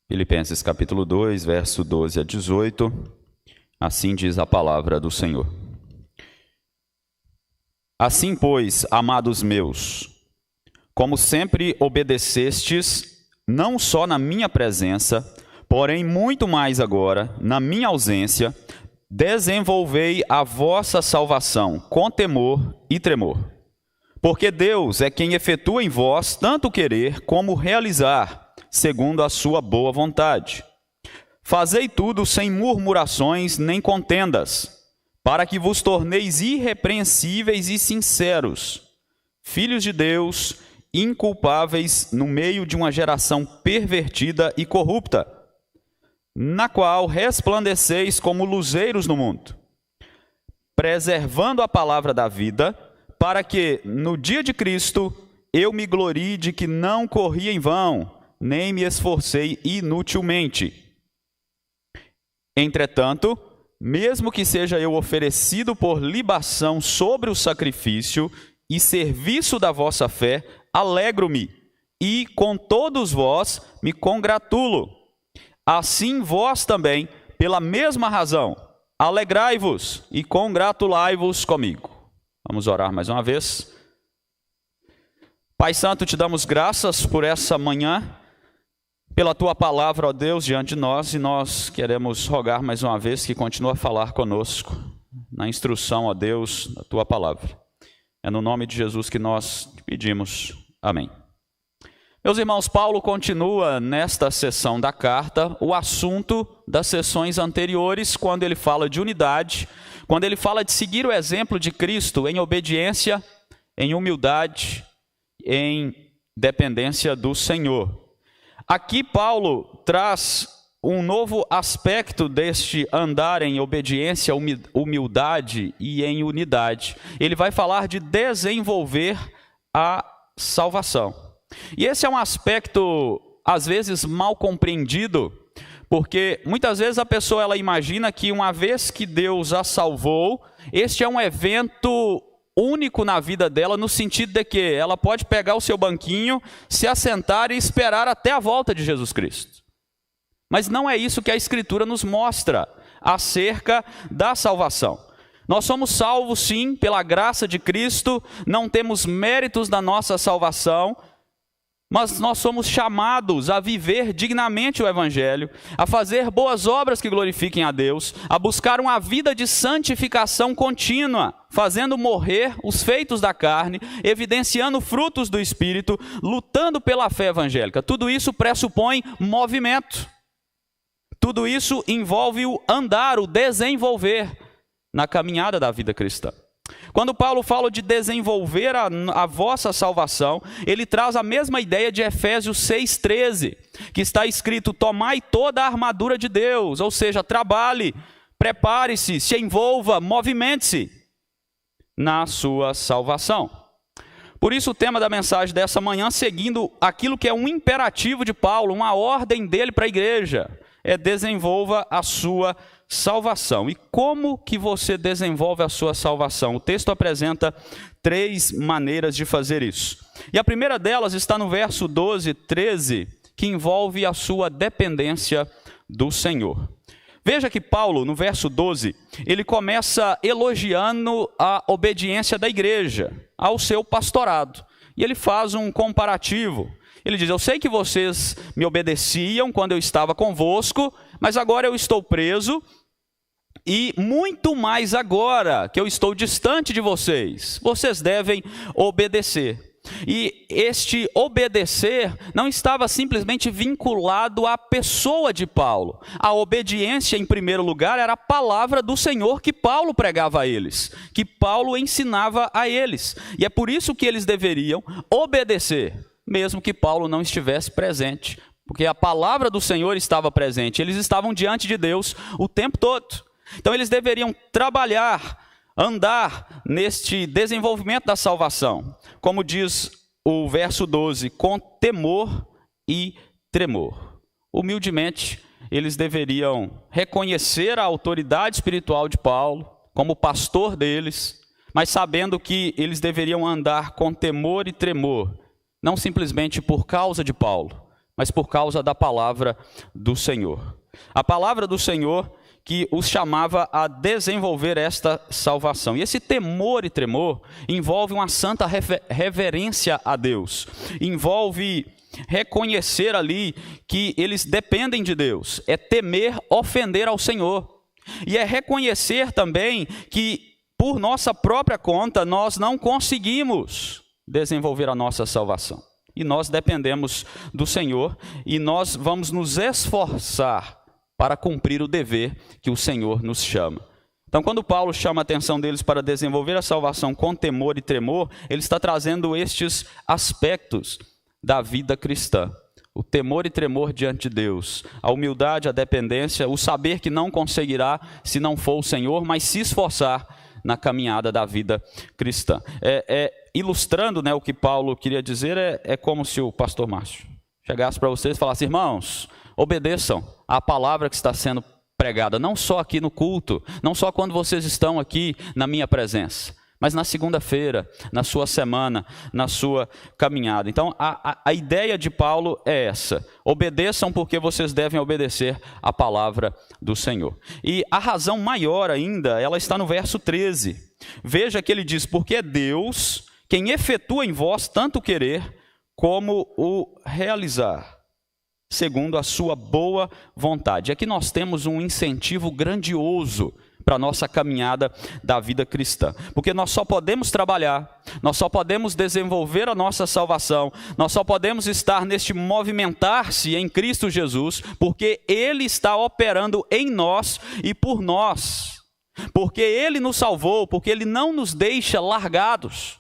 Filipenses capítulo 2, verso 12 a 18, assim diz a palavra do Senhor. Assim, pois, amados meus, como sempre obedecestes, não só na minha presença, porém muito mais agora, na minha ausência, desenvolvei a vossa salvação com temor e tremor. Porque Deus é quem efetua em vós tanto querer como realizar, segundo a sua boa vontade. Fazei tudo sem murmurações nem contendas, para que vos torneis irrepreensíveis e sinceros, filhos de Deus, inculpáveis no meio de uma geração pervertida e corrupta, na qual resplandeceis como luzeiros no mundo, preservando a palavra da vida, para que, no dia de Cristo, eu me glorie de que não corri em vão, nem me esforcei inutilmente. Entretanto, mesmo que seja eu oferecido por libação sobre o sacrifício e serviço da vossa fé, alegro-me, e com todos vós me congratulo. Assim vós também, pela mesma razão, alegrai-vos e congratulai-vos comigo. Vamos orar mais uma vez. Pai Santo, te damos graças por essa manhã, pela tua palavra, ó Deus, diante de nós, e nós queremos rogar mais uma vez que continue a falar conosco, na instrução, ó Deus, da tua palavra. É no nome de Jesus que nós te pedimos. Amém. Meus irmãos, Paulo continua nesta sessão da carta o assunto das sessões anteriores, quando ele fala de unidade, quando ele fala de seguir o exemplo de Cristo em obediência, em humildade, em dependência do Senhor. Aqui Paulo traz um novo aspecto deste andar em obediência, humildade e em unidade. Ele vai falar de desenvolver a salvação. E esse é um aspecto, às vezes, mal compreendido, porque muitas vezes a pessoa ela imagina que uma vez que Deus a salvou, este é um evento único na vida dela, no sentido de que ela pode pegar o seu banquinho, se assentar e esperar até a volta de Jesus Cristo. Mas não é isso que a Escritura nos mostra acerca da salvação. Nós somos salvos sim, pela graça de Cristo, não temos méritos da nossa salvação, mas nós somos chamados a viver dignamente o Evangelho, a fazer boas obras que glorifiquem a Deus, a buscar uma vida de santificação contínua, fazendo morrer os feitos da carne, evidenciando frutos do Espírito, lutando pela fé evangélica. Tudo isso pressupõe movimento. Tudo isso envolve o andar, o desenvolver na caminhada da vida cristã. Quando Paulo fala de desenvolver a vossa salvação, ele traz a mesma ideia de Efésios 6,13, que está escrito: tomai toda a armadura de Deus, ou seja, trabalhe, prepare-se, se envolva, movimente-se na sua salvação. Por isso o tema da mensagem dessa manhã, seguindo aquilo que é um imperativo de Paulo, uma ordem dele para a igreja, é desenvolva a sua salvação. E como que você desenvolve a sua salvação? O texto apresenta 3 maneiras de fazer isso. E a primeira delas está no verso 12, 13, que envolve a sua dependência do Senhor. Veja que Paulo, no verso 12, ele começa elogiando a obediência da igreja ao seu pastorado. E ele faz um comparativo. Ele diz: eu sei que vocês me obedeciam quando eu estava convosco, mas agora eu estou preso, e muito mais agora que eu estou distante de vocês, vocês devem obedecer. E este obedecer não estava simplesmente vinculado à pessoa de Paulo. A obediência, em primeiro lugar, era a palavra do Senhor que Paulo pregava a eles, que Paulo ensinava a eles. E é por isso que eles deveriam obedecer, mesmo que Paulo não estivesse presente, porque a palavra do Senhor estava presente, eles estavam diante de Deus o tempo todo. Então eles deveriam trabalhar, andar neste desenvolvimento da salvação, como diz o verso 12, com temor e tremor. Humildemente, eles deveriam reconhecer a autoridade espiritual de Paulo como pastor deles, mas sabendo que eles deveriam andar com temor e tremor, não simplesmente por causa de Paulo, mas por causa da palavra do Senhor. A palavra do Senhor que os chamava a desenvolver esta salvação. E esse temor e tremor envolve uma santa reverência a Deus, envolve reconhecer ali que eles dependem de Deus, é temer ofender ao Senhor, e é reconhecer também que por nossa própria conta nós não conseguimos desenvolver a nossa salvação, e nós dependemos do Senhor, e nós vamos nos esforçar para cumprir o dever que o Senhor nos chama. Então, quando Paulo chama a atenção deles para desenvolver a salvação com temor e tremor, ele está trazendo estes aspectos da vida cristã. O temor e tremor diante de Deus, a humildade, a dependência, o saber que não conseguirá se não for o Senhor, mas se esforçar na caminhada da vida cristã. Ilustrando, né, o que Paulo queria dizer, é como se o pastor Márcio chegasse para vocês e falasse: irmãos, obedeçam à palavra que está sendo pregada, não só aqui no culto, não só quando vocês estão aqui na minha presença, mas na segunda-feira, na sua semana, na sua caminhada. Então, a ideia de Paulo é essa: obedeçam porque vocês devem obedecer à palavra do Senhor. E a razão maior ainda, ela está no verso 13. Veja que ele diz: porque é Deus quem efetua em vós tanto o querer como o realizar, segundo a sua boa vontade. Aqui nós temos um incentivo grandioso para a nossa caminhada da vida cristã, porque nós só podemos trabalhar, nós só podemos desenvolver a nossa salvação, nós só podemos estar neste movimentar-se em Cristo Jesus, porque Ele está operando em nós e por nós, porque Ele nos salvou, porque Ele não nos deixa largados,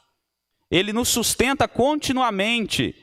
Ele nos sustenta continuamente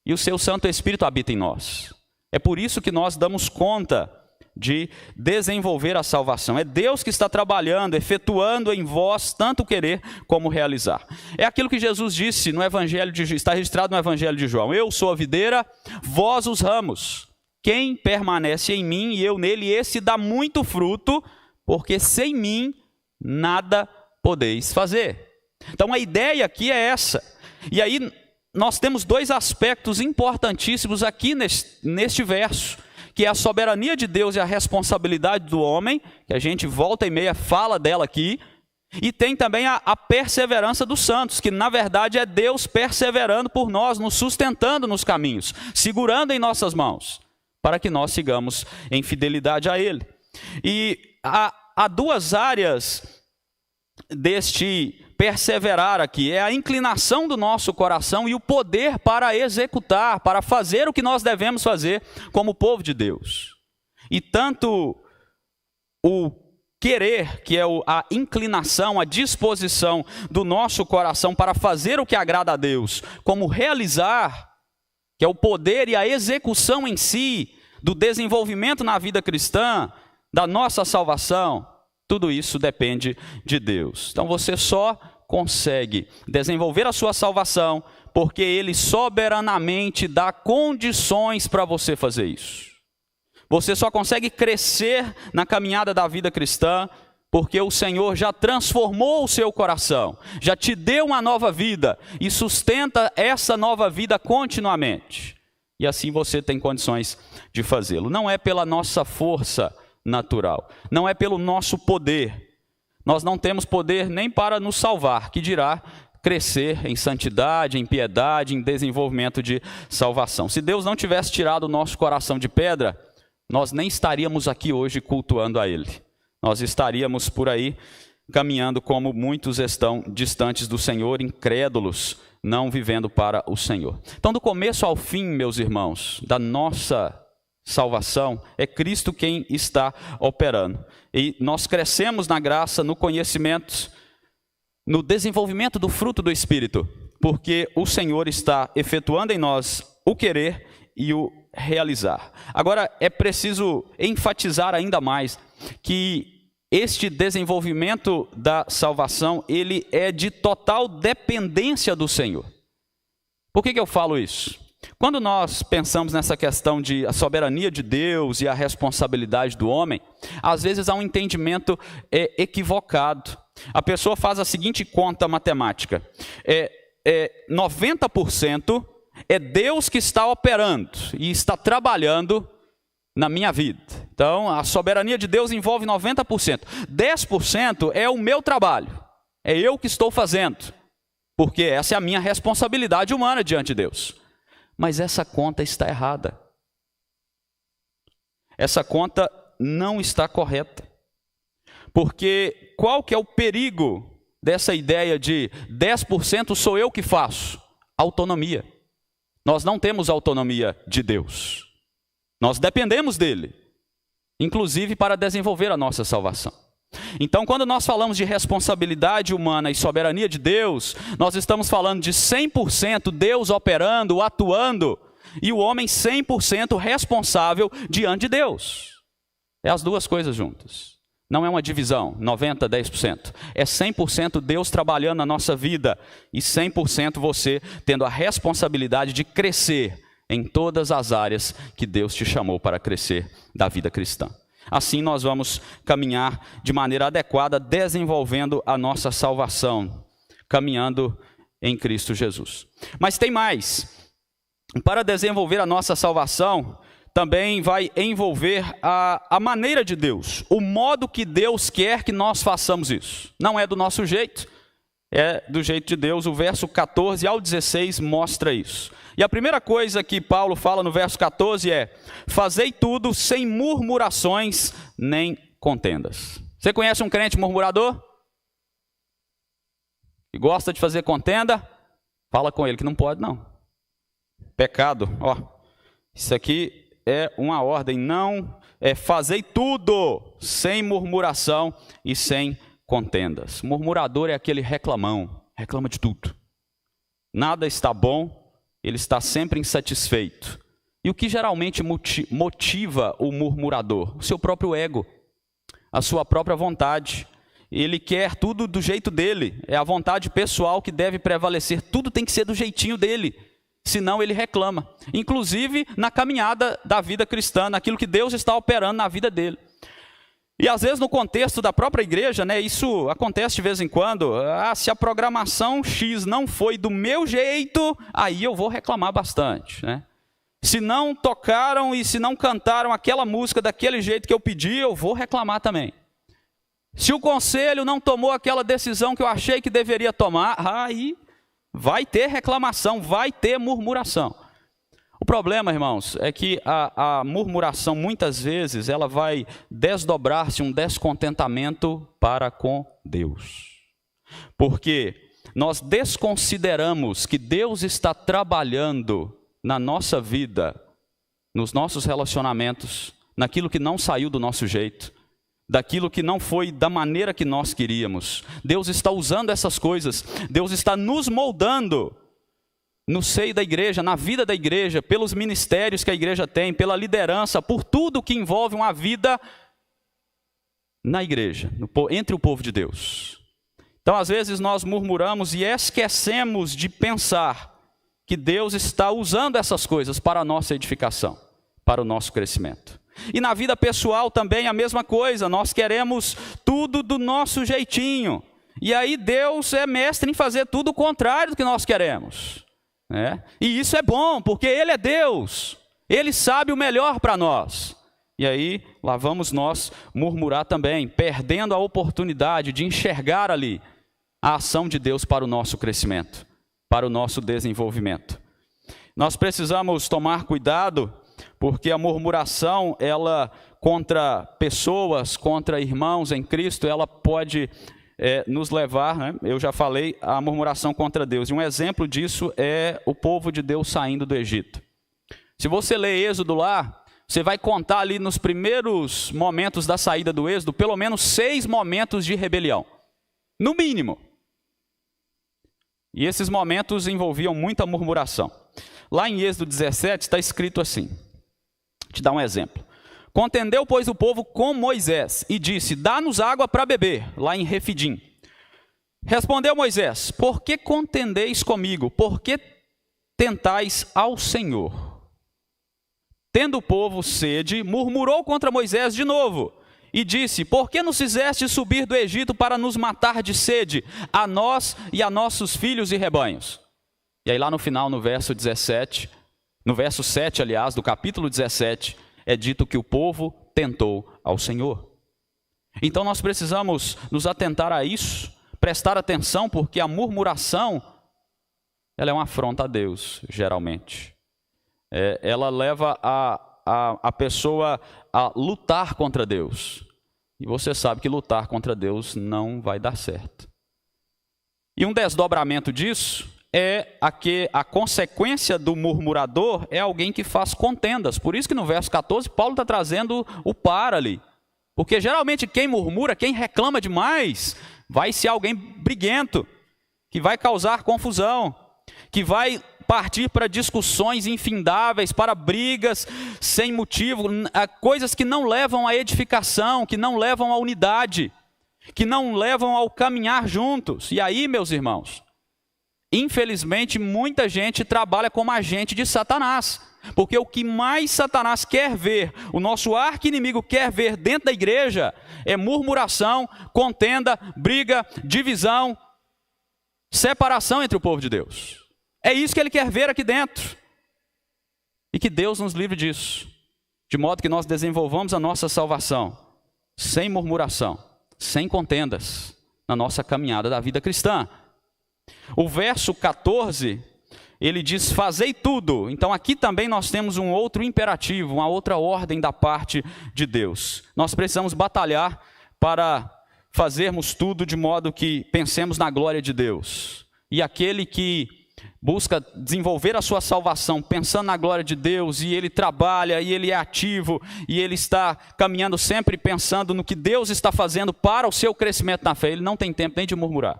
e o Seu Santo Espírito habita em nós. É por isso que nós damos conta de desenvolver a salvação. É Deus que está trabalhando, efetuando em vós tanto querer como realizar. É aquilo que Jesus disse no Evangelho está registrado no Evangelho de João: eu sou a videira, vós os ramos. Quem permanece em mim e eu nele, esse dá muito fruto, porque sem mim nada podeis fazer. Então a ideia aqui é essa. E aí nós temos dois aspectos importantíssimos aqui neste verso, que é a soberania de Deus e a responsabilidade do homem, que a gente volta e meia fala dela aqui, e tem também a perseverança dos santos, que na verdade é Deus perseverando por nós, nos sustentando nos caminhos, segurando em nossas mãos, para que nós sigamos em fidelidade a Ele. E há duas áreas deste perseverar aqui: é a inclinação do nosso coração e o poder para executar, para fazer o que nós devemos fazer como povo de Deus. E tanto o querer, que é a inclinação, a disposição do nosso coração para fazer o que agrada a Deus, como realizar, que é o poder e a execução em si, do desenvolvimento na vida cristã, da nossa salvação, tudo isso depende de Deus. Então você só consegue desenvolver a sua salvação porque Ele soberanamente dá condições para você fazer isso. Você só consegue crescer na caminhada da vida cristã porque o Senhor já transformou o seu coração, já te deu uma nova vida e sustenta essa nova vida continuamente. E assim você tem condições de fazê-lo. Não é pela nossa força natural, não é pelo nosso poder. Nós não temos poder nem para nos salvar, que dirá crescer em santidade, em piedade, em desenvolvimento de salvação. Se Deus não tivesse tirado o nosso coração de pedra, nós nem estaríamos aqui hoje cultuando a Ele. Nós estaríamos por aí caminhando como muitos estão distantes do Senhor, incrédulos, não vivendo para o Senhor. Então, do começo ao fim, meus irmãos, da nossa salvação, é Cristo quem está operando. E nós crescemos na graça, no conhecimento, no desenvolvimento do fruto do Espírito, porque o Senhor está efetuando em nós o querer e o realizar. Agora, é preciso enfatizar ainda mais que este desenvolvimento da salvação, ele é de total dependência do Senhor. Por que eu falo isso? Quando nós pensamos nessa questão de a soberania de Deus e a responsabilidade do homem, às vezes há um entendimento equivocado. A pessoa faz a seguinte conta matemática: 90% É Deus que está operando e está trabalhando na minha vida. Então, a soberania de Deus envolve 90%. 10% é o meu trabalho. É eu que estou fazendo. Porque essa é a minha responsabilidade humana diante de Deus. Mas essa conta está errada. Essa conta não está correta. Porque qual que é o perigo dessa ideia de 10% sou eu que faço? Autonomia. Nós não temos autonomia de Deus. Nós dependemos dele, inclusive para desenvolver a nossa salvação. Então, quando nós falamos de responsabilidade humana e soberania de Deus, nós estamos falando de 100% Deus operando, atuando, e o homem 100% responsável diante de Deus. É as duas coisas juntas. Não é uma divisão, 90%, 10%. É 100% Deus trabalhando na nossa vida e 100% você tendo a responsabilidade de crescer em todas as áreas que Deus te chamou para crescer da vida cristã. Assim nós vamos caminhar de maneira adequada, desenvolvendo a nossa salvação, caminhando em Cristo Jesus. Mas tem mais. Para desenvolver a nossa salvação, também vai envolver a maneira de Deus, o modo que Deus quer que nós façamos isso. Não é do nosso jeito, é do jeito de Deus. O verso 14 ao 16 mostra isso. E a primeira coisa que Paulo fala no verso 14 é: fazei tudo sem murmurações nem contendas. Você conhece um crente murmurador? Que gosta de fazer contenda? Fala com ele que não pode não. Pecado, ó. Isso aqui é uma ordem, não é fazei tudo sem murmuração e sem contendas. Murmurador é aquele reclamão, reclama de tudo. Nada está bom, ele está sempre insatisfeito. E o que geralmente motiva o murmurador? O seu próprio ego, a sua própria vontade. Ele quer tudo do jeito dele, é a vontade pessoal que deve prevalecer, tudo tem que ser do jeitinho dele. Senão ele reclama, inclusive na caminhada da vida cristã, naquilo que Deus está operando na vida dele. E às vezes no contexto da própria igreja, né, isso acontece de vez em quando. Se a programação X não foi do meu jeito, aí eu vou reclamar bastante, né? Se não tocaram e se não cantaram aquela música daquele jeito que eu pedi, eu vou reclamar também. Se o conselho não tomou aquela decisão que eu achei que deveria tomar, aí vai ter reclamação, vai ter murmuração. O problema, irmãos, é que a murmuração, muitas vezes, ela vai desdobrar-se um descontentamento para com Deus. Porque nós desconsideramos que Deus está trabalhando na nossa vida, nos nossos relacionamentos, naquilo que não saiu do nosso jeito, daquilo que não foi da maneira que nós queríamos. Deus está usando essas coisas, Deus está nos moldando no seio da igreja, na vida da igreja, pelos ministérios que a igreja tem, pela liderança, por tudo que envolve uma vida na igreja, entre o povo de Deus. Então, às vezes nós murmuramos e esquecemos de pensar que Deus está usando essas coisas para a nossa edificação, para o nosso crescimento. E na vida pessoal também a mesma coisa, nós queremos tudo do nosso jeitinho. E aí Deus é mestre em fazer tudo o contrário do que nós queremos, né? E isso é bom, porque Ele é Deus, Ele sabe o melhor para nós. E aí lá vamos nós murmurar também, perdendo a oportunidade de enxergar ali a ação de Deus para o nosso crescimento, para o nosso desenvolvimento. Nós precisamos tomar cuidado, porque a murmuração, ela contra pessoas, contra irmãos em Cristo, ela pode nos levar, né? Eu já falei, a murmuração contra Deus. E um exemplo disso é o povo de Deus saindo do Egito. Se você ler Êxodo lá, você vai contar ali nos primeiros momentos da saída do Êxodo, pelo menos 6 momentos de rebelião, no mínimo. E esses momentos envolviam muita murmuração. Lá em Êxodo 17 está escrito assim, vou te dar um exemplo. Contendeu, pois, o povo com Moisés e disse, dá-nos água para beber, lá em Refidim. Respondeu Moisés, por que contendeis comigo? Por que tentais ao Senhor? Tendo o povo sede, murmurou contra Moisés de novo e disse, por que nos fizeste subir do Egito para nos matar de sede, a nós e a nossos filhos e rebanhos? E aí lá no final, no verso 17, no verso 7, aliás, do capítulo 17, é dito que o povo tentou ao Senhor. Então nós precisamos nos atentar a isso, prestar atenção, porque a murmuração, ela é uma afronta a Deus, geralmente. Ela leva a pessoa a lutar contra Deus. E você sabe que lutar contra Deus não vai dar certo. E um desdobramento disso é a consequência do murmurador é alguém que faz contendas. Por isso que no verso 14, Paulo está trazendo o para ali. Porque geralmente quem murmura, quem reclama demais, vai ser alguém briguento, que vai causar confusão, que vai partir para discussões infindáveis, para brigas sem motivo, coisas que não levam à edificação, que não levam à unidade, que não levam ao caminhar juntos. E aí, meus irmãos, infelizmente muita gente trabalha como agente de Satanás, porque o que mais Satanás quer ver, o nosso arqui-inimigo quer ver dentro da igreja, é murmuração, contenda, briga, divisão, separação entre o povo de Deus. É isso que ele quer ver aqui dentro. E que Deus nos livre disso, de modo que nós desenvolvamos a nossa salvação sem murmuração, sem contendas, na nossa caminhada da vida cristã. O verso 14, ele diz, fazei tudo. Então aqui também nós temos um outro imperativo, uma outra ordem da parte de Deus. Nós precisamos batalhar para fazermos tudo de modo que pensemos na glória de Deus. E aquele que busca desenvolver a sua salvação pensando na glória de Deus, e ele trabalha, e ele é ativo, e ele está caminhando sempre pensando no que Deus está fazendo para o seu crescimento na fé, ele não tem tempo nem de murmurar,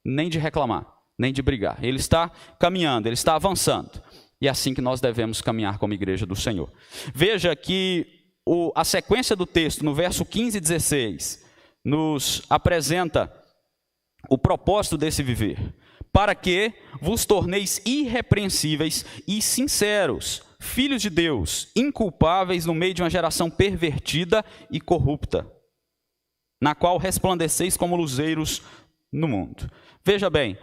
nem de reclamar, nem de brigar. Ele está caminhando, ele está avançando. E é assim que nós devemos caminhar como igreja do Senhor. Veja que a sequência do texto, no verso 15 e 16, nos apresenta o propósito desse viver. Para que vos torneis irrepreensíveis e sinceros, filhos de Deus, inculpáveis no meio de uma geração pervertida e corrupta, na qual resplandeceis como luzeiros no mundo. Veja bem,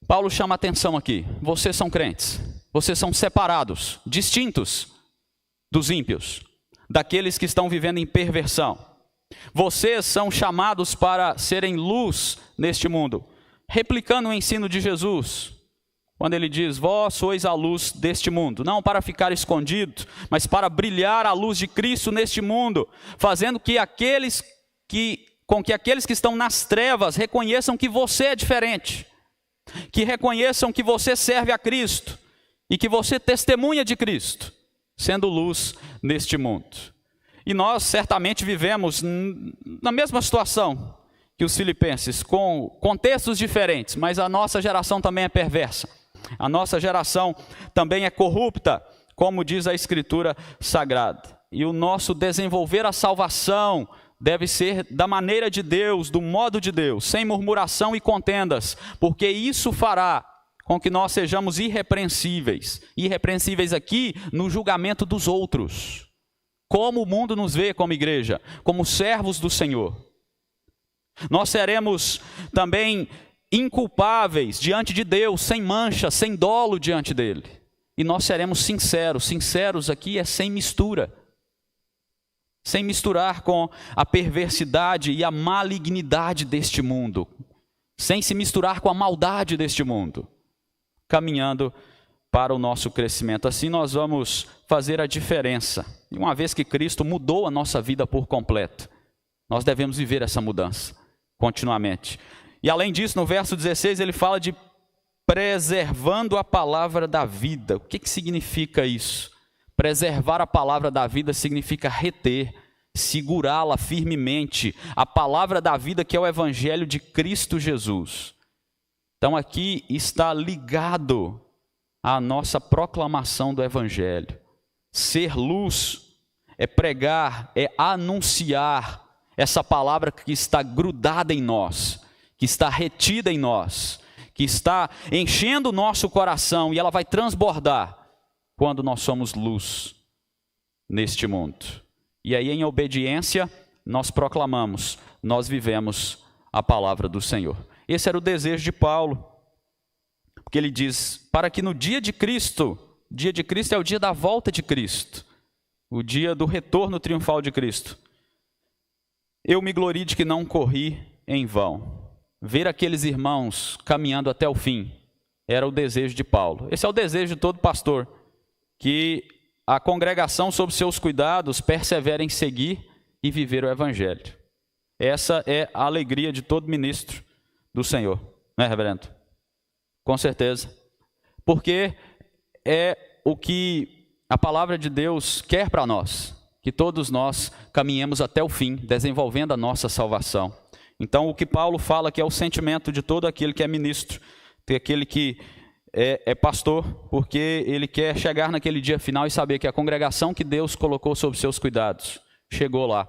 Paulo chama a atenção aqui. Vocês são crentes, vocês são separados, distintos dos ímpios, daqueles que estão vivendo em perversão. Vocês são chamados para serem luz neste mundo, replicando o ensino de Jesus, quando ele diz, vós sois a luz deste mundo, não para ficar escondido, mas para brilhar a luz de Cristo neste mundo, fazendo que aqueles que estão nas trevas reconheçam que você é diferente, que reconheçam que você serve a Cristo, e que você testemunha de Cristo, sendo luz neste mundo. E nós certamente vivemos na mesma situação que os filipenses, com contextos diferentes, mas a nossa geração também é perversa. A nossa geração também é corrupta, como diz a Escritura Sagrada. E o nosso desenvolver a salvação deve ser da maneira de Deus, do modo de Deus, sem murmuração e contendas, porque isso fará com que nós sejamos irrepreensíveis. Irrepreensíveis aqui no julgamento dos outros. Como o mundo nos vê como igreja, como servos do Senhor. Nós seremos também inculpáveis diante de Deus, sem mancha, sem dolo diante dele. E nós seremos sinceros. Sinceros aqui é sem mistura. Sem misturar com a perversidade e a malignidade deste mundo. Sem se misturar com a maldade deste mundo. Caminhando para o nosso crescimento. Assim nós vamos fazer a diferença. E uma vez que Cristo mudou a nossa vida por completo, nós devemos viver essa mudança continuamente. E além disso, no verso 16, ele fala de preservando a palavra da vida. O que significa isso? Preservar a palavra da vida significa reter, segurá-la firmemente. A palavra da vida que é o evangelho de Cristo Jesus. Então aqui está ligado à nossa proclamação do evangelho. Ser luz é pregar, é anunciar essa palavra que está grudada em nós, que está retida em nós, que está enchendo o nosso coração, e ela vai transbordar quando nós somos luz neste mundo. E aí, em obediência, nós proclamamos, nós vivemos a palavra do Senhor. Esse era o desejo de Paulo. Porque ele diz, para que no dia de Cristo é o dia da volta de Cristo, o dia do retorno triunfal de Cristo. Eu me glorio de que não corri em vão. Ver aqueles irmãos caminhando até o fim era o desejo de Paulo. Esse é o desejo de todo pastor, que a congregação, sob seus cuidados, persevere em seguir e viver o evangelho. Essa é a alegria de todo ministro do Senhor, não é, reverendo? Com certeza. Porque é o que a palavra de Deus quer para nós, que todos nós caminhemos até o fim, desenvolvendo a nossa salvação. Então, o que Paulo fala que é o sentimento de todo aquele que é ministro, aquele que é pastor, porque ele quer chegar naquele dia final e saber que a congregação que Deus colocou sob seus cuidados chegou lá,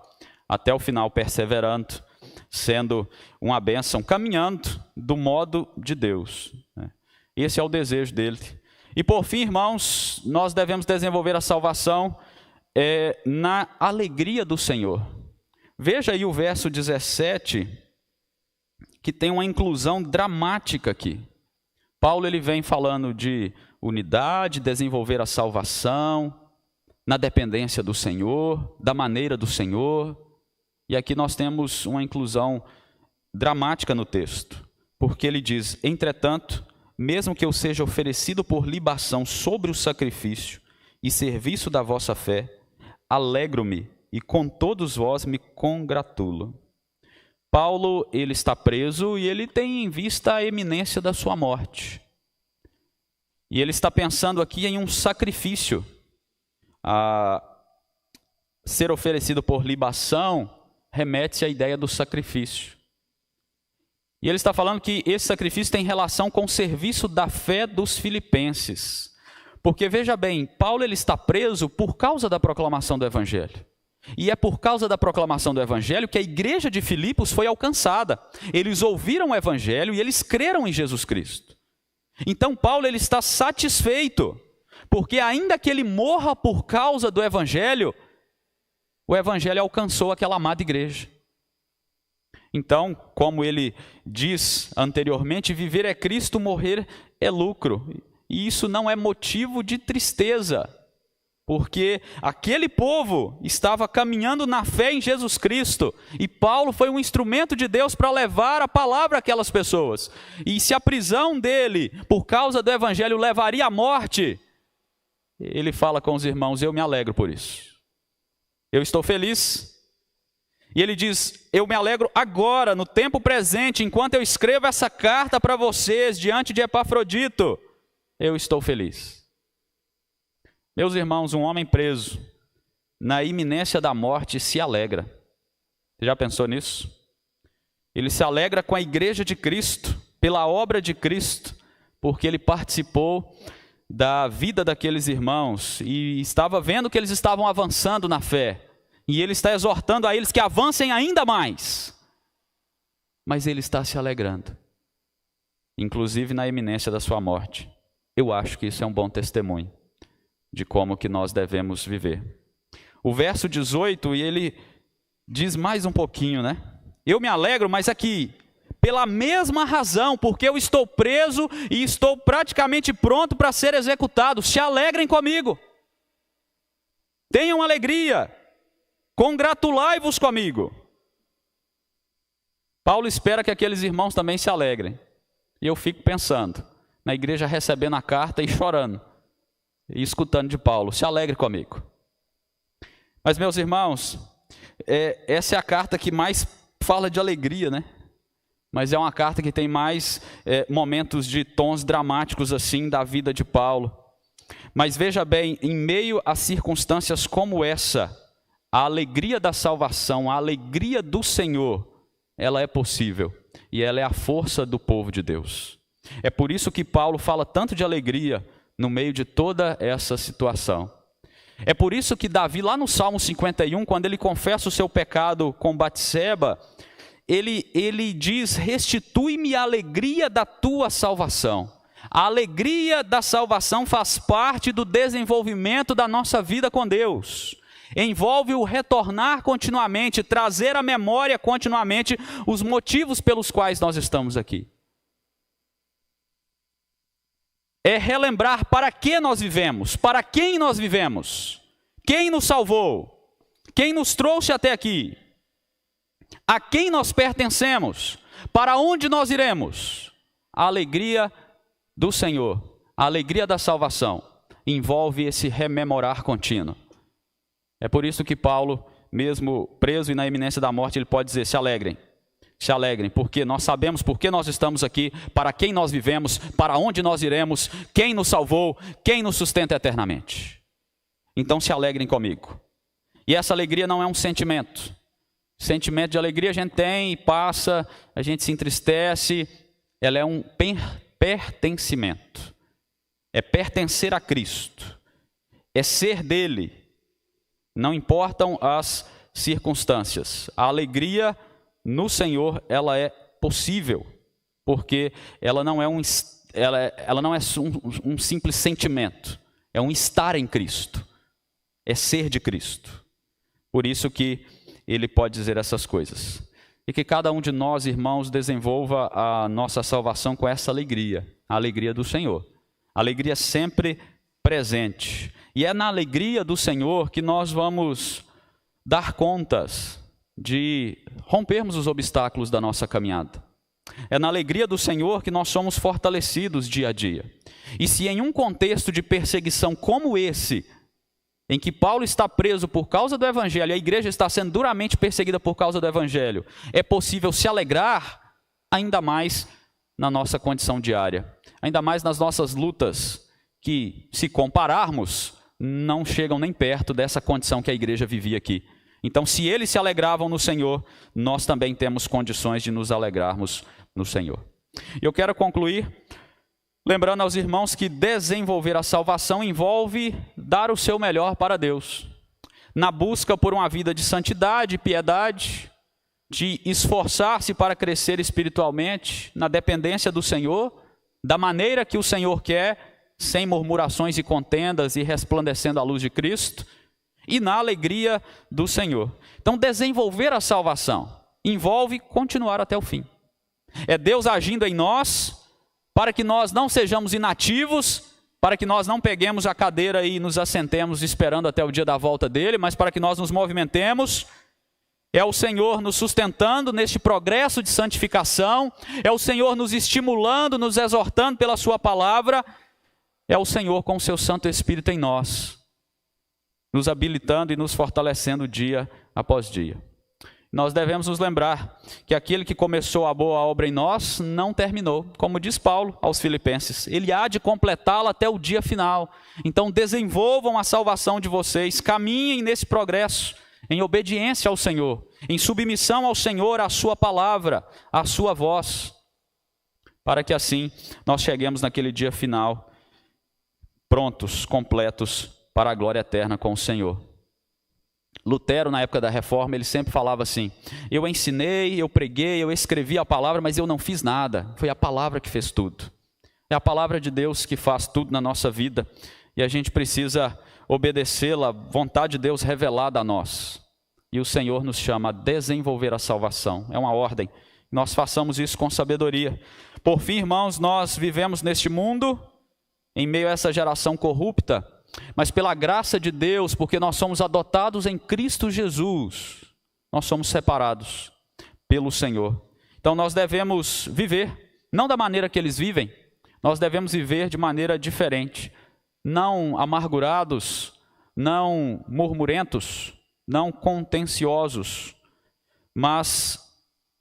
até o final, perseverando, sendo uma bênção, caminhando do modo de Deus. Esse é o desejo dele. E por fim, irmãos, nós devemos desenvolver a salvação na alegria do Senhor. Veja aí o verso 17, que tem uma inclusão dramática aqui. Paulo ele vem falando de unidade, desenvolver a salvação, na dependência do Senhor, da maneira do Senhor. E aqui nós temos uma inclusão dramática no texto, porque ele diz, entretanto, mesmo que eu seja oferecido por libação sobre o sacrifício e serviço da vossa fé, alegro-me e com todos vós me congratulo. Paulo, ele está preso e ele tem em vista a iminência da sua morte. E ele está pensando aqui em um sacrifício. A ser oferecido por libação remete-se à ideia do sacrifício. E ele está falando que esse sacrifício tem relação com o serviço da fé dos filipenses. Porque veja bem, Paulo ele está preso por causa da proclamação do evangelho. E é por causa da proclamação do evangelho que a igreja de Filipos foi alcançada. Eles ouviram o evangelho e eles creram em Jesus Cristo. Então Paulo ele está satisfeito, porque ainda que ele morra por causa do evangelho, o evangelho alcançou aquela amada igreja. Então, como ele diz anteriormente, viver é Cristo, morrer é lucro. E isso não é motivo de tristeza, porque aquele povo estava caminhando na fé em Jesus Cristo, e Paulo foi um instrumento de Deus para levar a palavra àquelas pessoas. E se a prisão dele, por causa do evangelho, levaria à morte, ele fala com os irmãos, eu me alegro por isso. Eu estou feliz. E ele diz, eu me alegro agora, no tempo presente, enquanto eu escrevo essa carta para vocês, diante de Epafrodito, eu estou feliz. Meus irmãos, um homem preso, na iminência da morte, se alegra. Você já pensou nisso? Ele se alegra com a igreja de Cristo, pela obra de Cristo, porque ele participou da vida daqueles irmãos e estava vendo que eles estavam avançando na fé. E ele está exortando a eles que avancem ainda mais. Mas ele está se alegrando, inclusive na iminência da sua morte. Eu acho que isso é um bom testemunho de como que nós devemos viver. O verso 18, e ele diz mais um pouquinho, né? Eu me alegro, mas aqui, pela mesma razão, porque eu estou preso e estou praticamente pronto para ser executado. Se alegrem comigo. Tenham alegria. Congratulai-vos comigo. Paulo espera que aqueles irmãos também se alegrem. E eu fico pensando, na igreja recebendo a carta e chorando, e escutando de Paulo, se alegre comigo. Mas meus irmãos, essa é a carta que mais fala de alegria, né? Mas é uma carta que tem mais momentos de tons dramáticos assim da vida de Paulo. Mas veja bem, em meio a circunstâncias como essa, a alegria da salvação, a alegria do Senhor, ela é possível. E ela é a força do povo de Deus. É por isso que Paulo fala tanto de alegria no meio de toda essa situação. É por isso que Davi, lá no Salmo 51, quando ele confessa o seu pecado com Batseba, ele diz, restitui-me a alegria da tua salvação. A alegria da salvação faz parte do desenvolvimento da nossa vida com Deus. Envolve o retornar continuamente, trazer à memória continuamente os motivos pelos quais nós estamos aqui. é relembrar para que nós vivemos, para quem nós vivemos, quem nos salvou, quem nos trouxe até aqui, a quem nós pertencemos, para onde nós iremos. A alegria do Senhor, a alegria da salvação, envolve esse rememorar contínuo. É por isso que Paulo, mesmo preso e na iminência da morte, ele pode dizer: se alegrem, porque nós sabemos por que nós estamos aqui, para quem nós vivemos, para onde nós iremos, quem nos salvou, quem nos sustenta eternamente. Então se alegrem comigo. E essa alegria não é um sentimento. Sentimento de alegria a gente tem e passa, a gente se entristece. Ela é um pertencimento. É pertencer a Cristo. É ser dele. Não importam as circunstâncias. A alegria no Senhor, ela é possível, porque ela não é um simples sentimento, é um estar em Cristo, é ser de Cristo. Por isso que ele pode dizer essas coisas. E que cada um de nós, irmãos, desenvolva a nossa salvação com essa alegria, a alegria do Senhor. A alegria sempre presente. E é na alegria do Senhor que nós vamos dar contas de rompermos os obstáculos da nossa caminhada. É na alegria do Senhor que nós somos fortalecidos dia a dia. E se em um contexto de perseguição como esse, em que Paulo está preso por causa do Evangelho, a igreja está sendo duramente perseguida por causa do Evangelho, é possível se alegrar ainda mais na nossa condição diária, ainda mais nas nossas lutas, que, se compararmos, não chegam nem perto dessa condição que a igreja vivia aqui. Então, se eles se alegravam no Senhor, nós também temos condições de nos alegrarmos no Senhor. Eu quero concluir lembrando aos irmãos que desenvolver a salvação envolve dar o seu melhor para Deus, na busca por uma vida de santidade e piedade, de esforçar-se para crescer espiritualmente, na dependência do Senhor, da maneira que o Senhor quer, sem murmurações e contendas e resplandecendo a luz de Cristo, e na alegria do Senhor. Então, desenvolver a salvação envolve continuar até o fim. É Deus agindo em nós, para que nós não sejamos inativos, para que nós não peguemos a cadeira e nos assentemos esperando até o dia da volta dele, mas para que nós nos movimentemos. É o Senhor nos sustentando neste progresso de santificação, é o Senhor nos estimulando, nos exortando pela sua palavra, é o Senhor com o seu Santo Espírito em nós, nos habilitando e nos fortalecendo dia após dia. Nós devemos nos lembrar que aquele que começou a boa obra em nós não terminou, como diz Paulo aos Filipenses, ele há de completá-la até o dia final. Então desenvolvam a salvação de vocês, caminhem nesse progresso, em obediência ao Senhor, em submissão ao Senhor, à sua palavra, à sua voz, para que assim nós cheguemos naquele dia final, prontos, completos, para a glória eterna com o Senhor. Lutero, na época da Reforma, ele sempre falava assim: eu ensinei, eu preguei, eu escrevi a palavra, mas eu não fiz nada. Foi a palavra que fez tudo. É a palavra de Deus que faz tudo na nossa vida, e a gente precisa obedecê-la, vontade de Deus revelada a nós. E o Senhor nos chama a desenvolver a salvação. É uma ordem. Nós façamos isso com sabedoria. Por fim, irmãos, nós vivemos neste mundo, em meio a essa geração corrupta, mas pela graça de Deus, porque nós somos adotados em Cristo Jesus, nós somos separados pelo Senhor. Então nós devemos viver, não da maneira que eles vivem, nós devemos viver de maneira diferente, não amargurados, não murmurentos, não contenciosos, mas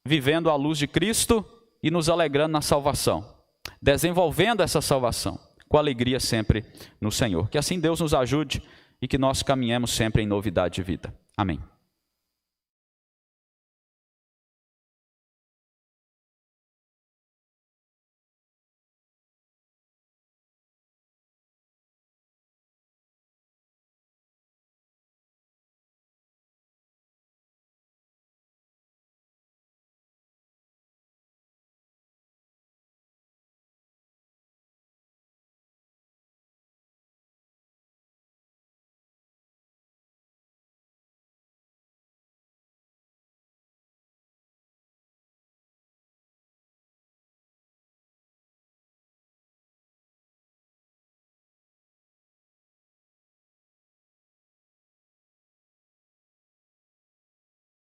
vivendo à luz de Cristo e nos alegrando na salvação, desenvolvendo essa salvação com alegria sempre no Senhor. Que assim Deus nos ajude e que nós caminhemos sempre em novidade de vida. Amém.